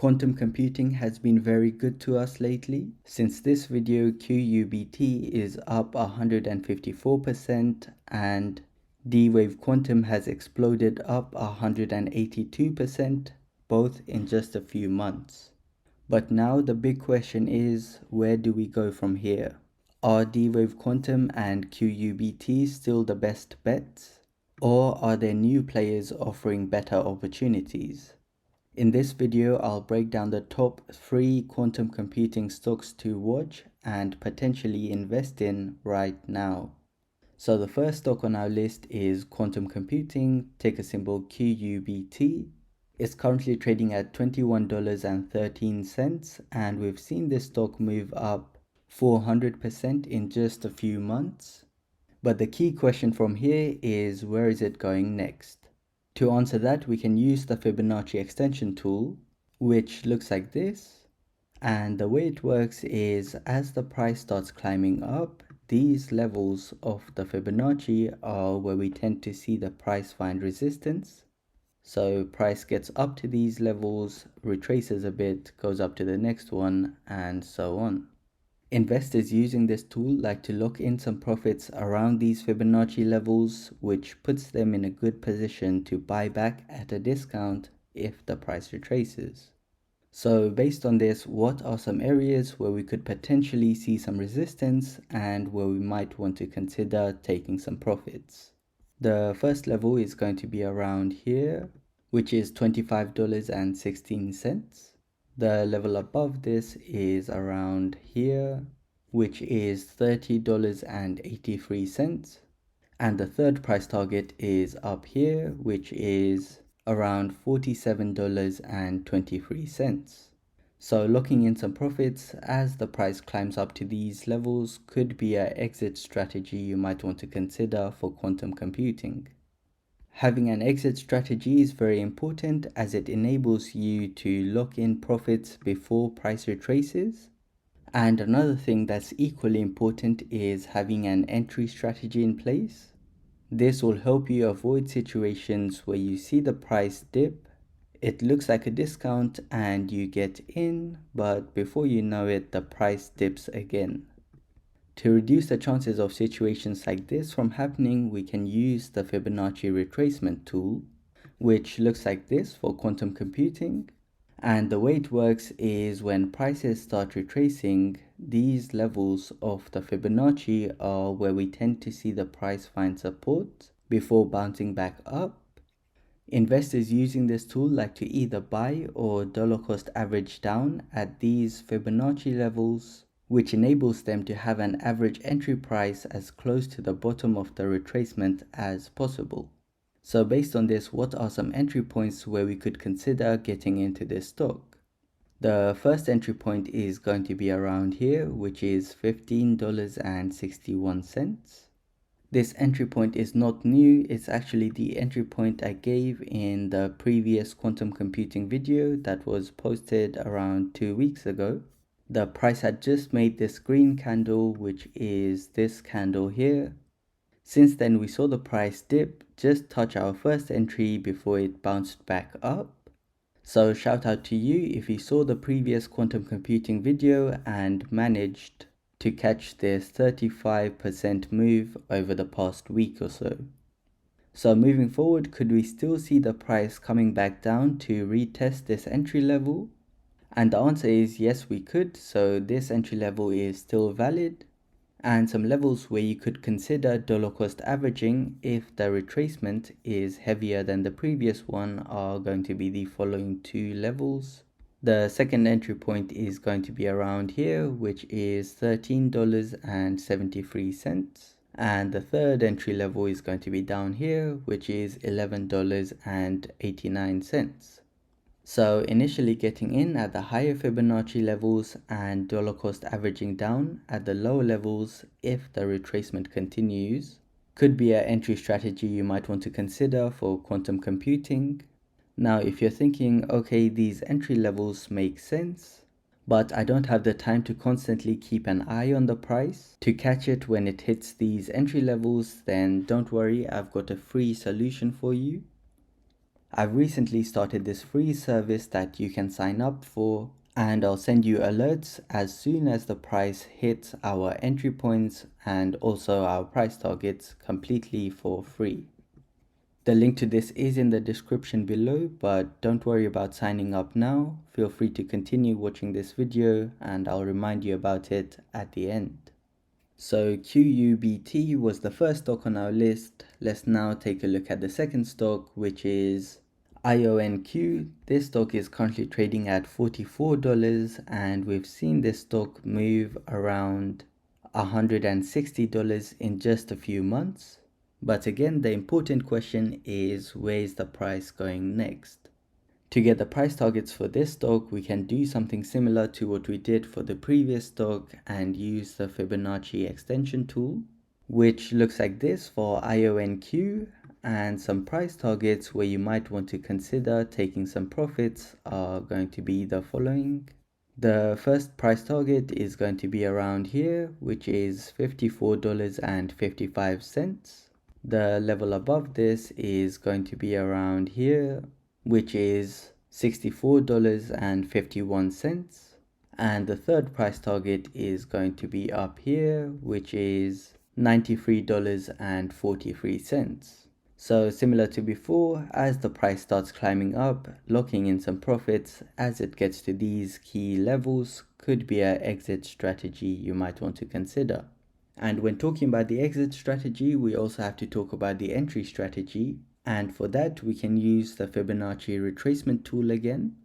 Quantum computing has been very good to us lately. Since this video, QUBT is up 154% and D-Wave Quantum has exploded up 182%, both in just a few months. But now the big question is, where do we go from here? Are D-Wave Quantum and QUBT still the best bets? Or are there new players offering better opportunities? In this video, I'll break down the top 3 quantum computing stocks to watch and potentially invest in right now. So the first stock on our list is quantum computing, ticker symbol QUBT. It's currently trading at $21.13 and we've seen this stock move up 400% in just a few months. But the key question from here is, where is it going next? To answer that, we can use the Fibonacci extension tool, which looks like this. And the way it works is, as the price starts climbing up, these levels of the Fibonacci are where we tend to see the price find resistance. So price gets up to these levels, retraces a bit, goes up to the next one, and so on. Investors using this tool like to lock in some profits around these Fibonacci levels, which puts them in a good position to buy back at a discount if the price retraces. So based on this, what are some areas where we could potentially see some resistance and where we might want to consider taking some profits? The first level is going to be around here, which is $25.16. The level above this is around here, which is $30.83. And the third price target is up here, which is around $47.23. So locking in some profits as the price climbs up to these levels could be an exit strategy you might want to consider for quantum computing. Having an exit strategy is very important as it enables you to lock in profits before price retraces. And another thing that's equally important is having an entry strategy in place. This will help you avoid situations where you see the price dip, it looks like a discount and you get in, but before you know it, the price dips again. To reduce the chances of situations like this from happening, we can use the Fibonacci retracement tool, which looks like this for quantum computing. And the way it works is when prices start retracing, these levels of the Fibonacci are where we tend to see the price find support before bouncing back up. Investors using this tool like to either buy or dollar cost average down at these Fibonacci levels, which enables them to have an average entry price as close to the bottom of the retracement as possible. So based on this, what are some entry points where we could consider getting into this stock? The first entry point is going to be around here, which is $15.61. This entry point is not new, it's actually the entry point I gave in the previous quantum computing video that was posted around 2 weeks ago. The price had just made this green candle, which is this candle here. Since then, we saw the price dip, just touch our first entry before it bounced back up. So shout out to you if you saw the previous quantum computing video and managed to catch this 35% move over the past week or so. So moving forward, could we still see the price coming back down to retest this entry level? And the answer is yes, we could. So this entry level is still valid. And some levels where you could consider dollar cost averaging if the retracement is heavier than the previous one are going to be the following 2 levels. The second entry point is going to be around here, which is $13.73. And the third entry level is going to be down here, which is $11.89. So initially getting in at the higher Fibonacci levels and dollar cost averaging down at the lower levels if the retracement continues could be an entry strategy you might want to consider for quantum computing. Now if you're thinking, okay, these entry levels make sense, but I don't have the time to constantly keep an eye on the price to catch it when it hits these entry levels, then don't worry, I've got a free solution for you. I've recently started this free service that you can sign up for, and I'll send you alerts as soon as the price hits our entry points and also our price targets completely for free. The link to this is in the description below, but don't worry about signing up now. Feel free to continue watching this video and I'll remind you about it at the end. So QUBT was the first stock on our list. Let's now take a look at the second stock, which is IONQ. This stock is currently trading at $44 and we've seen this stock move around $160 in just a few months. But again, the important question is, where is the price going next? To get the price targets for this stock, we can do something similar to what we did for the previous stock and use the Fibonacci extension tool, which looks like this for IONQ, and some price targets where you might want to consider taking some profits are going to be the following. The first price target is going to be around here, which is $54.55. The level above this is going to be around here, which is $64.51. And the third price target is going to be up here, which is $93.43. So similar to before, as the price starts climbing up, locking in some profits as it gets to these key levels could be an exit strategy you might want to consider. And when talking about the exit strategy, we also have to talk about the entry strategy. And for that, we can use the Fibonacci retracement tool again,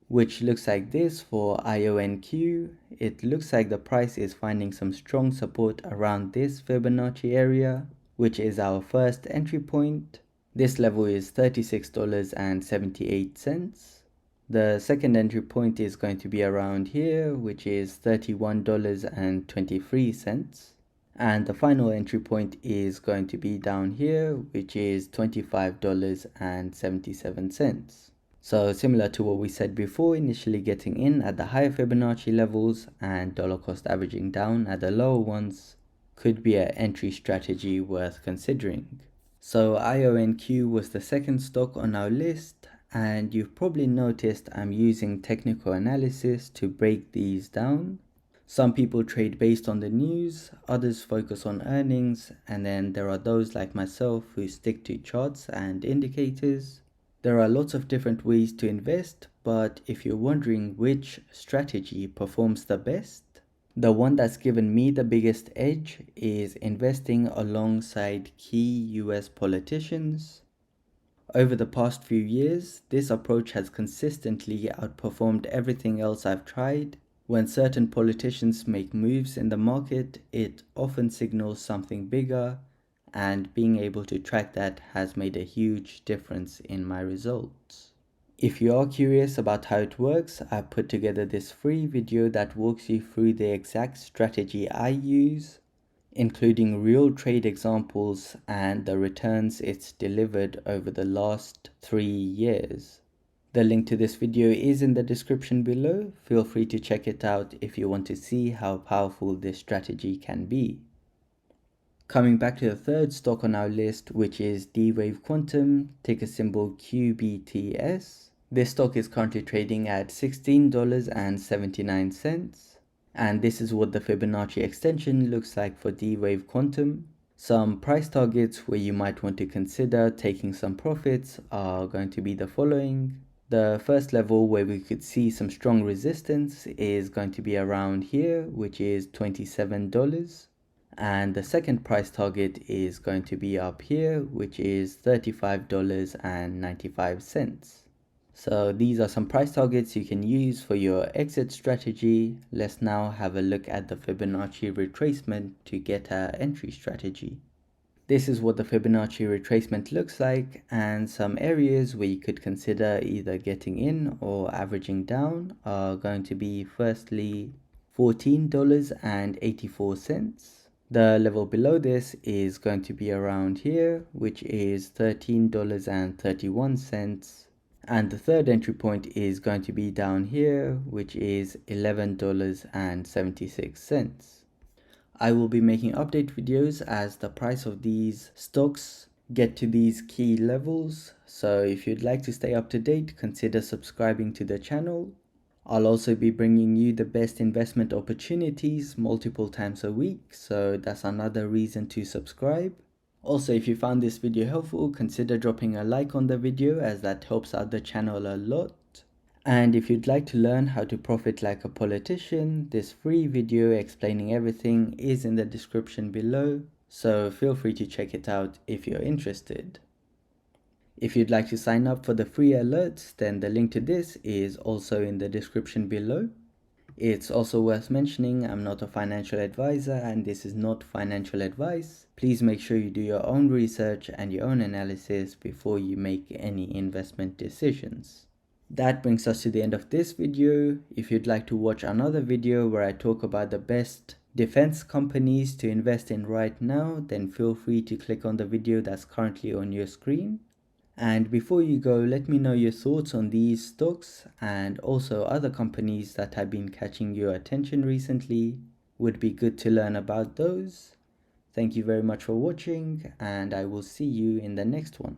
which looks like this for IONQ. It looks like the price is finding some strong support around this Fibonacci area, which is our first entry point. This level is $36.78. The second entry point is going to be around here, which is $31.23. And the final entry point is going to be down here, which is $25.77. So similar to what we said before, initially getting in at the higher Fibonacci levels and dollar cost averaging down at the lower ones could be an entry strategy worth considering. So IONQ was the second stock on our list, and you've probably noticed I'm using technical analysis to break these down. Some people trade based on the news, others focus on earnings, and then there are those like myself who stick to charts and indicators. There are lots of different ways to invest, but if you're wondering which strategy performs the best, the one that's given me the biggest edge is investing alongside key US politicians. Over the past few years, this approach has consistently outperformed everything else I've tried. When certain politicians make moves in the market, it often signals something bigger, and being able to track that has made a huge difference in my results. If you are curious about how it works, I've put together this free video that walks you through the exact strategy I use, including real trade examples and the returns it's delivered over the last 3 years. The link to this video is in the description below. Feel free to check it out if you want to see how powerful this strategy can be. Coming back to the third stock on our list, which is D-Wave Quantum, ticker symbol QBTS. This stock is currently trading at $16.79, and this is what the Fibonacci extension looks like for D-Wave Quantum. Some price targets where you might want to consider taking some profits are going to be the following. The first level where we could see some strong resistance is going to be around here, which is $27. And the second price target is going to be up here, which is $35.95. So these are some price targets you can use for your exit strategy. Let's now have a look at the Fibonacci retracement to get our entry strategy. This is what the Fibonacci retracement looks like, and some areas where you could consider either getting in or averaging down are going to be firstly $14.84. The level below this is going to be around here, which is $13.31. And the third entry point is going to be down here, which is $11.76. I will be making update videos as the price of these stocks get to these key levels. So if you'd like to stay up to date, consider subscribing to the channel. I'll also be bringing you the best investment opportunities multiple times a week, so that's another reason to subscribe. Also, if you found this video helpful, consider dropping a like on the video as that helps out the channel a lot. And if you'd like to learn how to profit like a politician, this free video explaining everything is in the description below, so feel free to check it out if you're interested. If you'd like to sign up for the free alerts, then the link to this is also in the description below. It's also worth mentioning I'm not a financial advisor and this is not financial advice. Please make sure you do your own research and your own analysis before you make any investment decisions. That brings us to the end of this video. If you'd like to watch another video where I talk about the best defense companies to invest in right now, then feel free to click on the video that's currently on your screen. And before you go, let me know your thoughts on these stocks and also other companies that have been catching your attention recently. Would be good to learn about those. Thank you very much for watching, and I will see you in the next one.